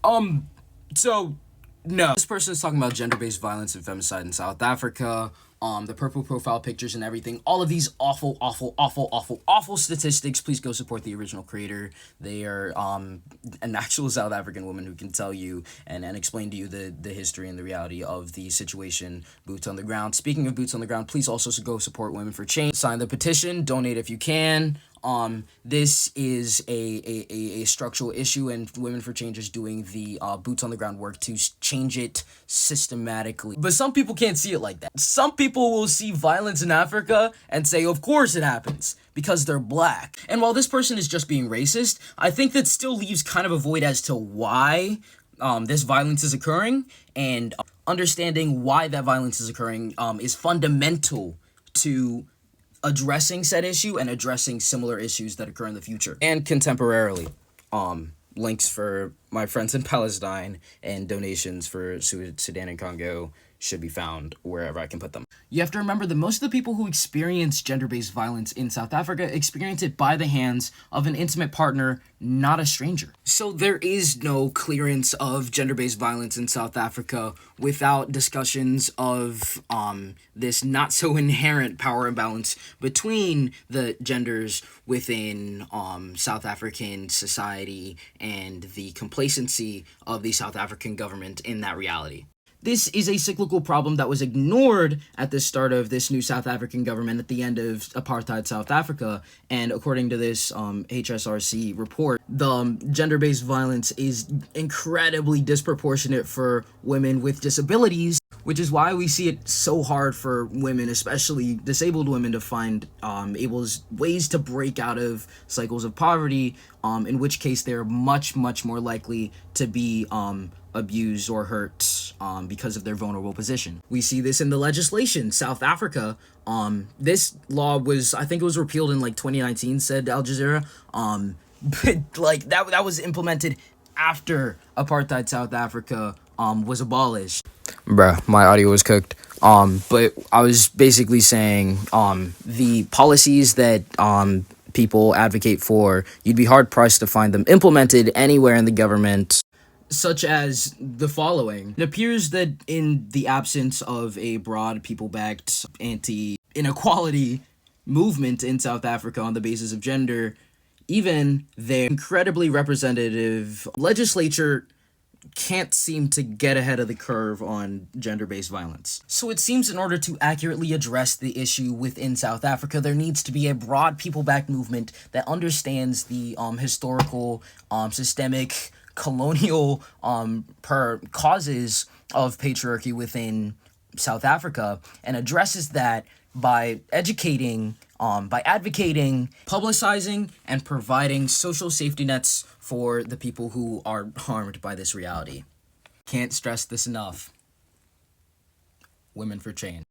So, no. This person is talking about gender-based violence and femicide in South Africa, the purple profile pictures and everything. All of these awful, awful, awful, awful, awful statistics. Please go support the original creator. They are, an actual South African woman who can tell you and explain to you the history and the reality of the situation, boots on the ground. Speaking of boots on the ground, please also go support Women for Change. Sign the petition, donate if you can. This is a structural issue, and Women for Change is doing the boots on the ground work to change it systematically. But some people can't see it like that. Some people will see violence in Africa and say, of course it happens, because they're black. And while this person is just being racist, I think that still leaves kind of a void as to why this violence is occurring, and understanding why that violence is occurring is fundamental to addressing said issue and addressing similar issues that occur in the future and contemporarily. Links for my friends in Palestine and donations for Sudan and Congo should be found wherever I can put them. You have to remember that most of the people who experience gender-based violence in South Africa experience it by the hands of an intimate partner, not a stranger. So there is no clearance of gender-based violence in South Africa without discussions of this not so inherent power imbalance between the genders within South African society and the complacency of the South African government in that reality. This is a cyclical problem that was ignored at the start of this new South African government at the end of apartheid South Africa, and according to this HSRC report, the gender-based violence is incredibly disproportionate for women with disabilities, which is why we see it so hard for women, especially disabled women, to find ways to break out of cycles of poverty, in which case they're much, much more likely to be abused or hurt because of their vulnerable position. We see this in the legislation. South Africa, this law was, I think it was repealed in like 2019, said Al Jazeera, but like that was implemented after apartheid South Africa was abolished. Bruh, my audio was cooked. But I was basically saying the policies that people advocate for, you'd be hard-pressed to find them implemented anywhere in the government, such as the following. It appears that in the absence of a broad, people-backed anti-inequality movement in South Africa on the basis of gender, even their incredibly representative legislature can't seem to get ahead of the curve on gender-based violence. So it seems in order to accurately address the issue within South Africa, there needs to be a broad people-backed movement that understands the historical, systemic, colonial causes of patriarchy within South Africa, and addresses that by educating, by advocating, publicizing, and providing social safety nets for the people who are harmed by this reality. Can't stress this enough. Women for Change.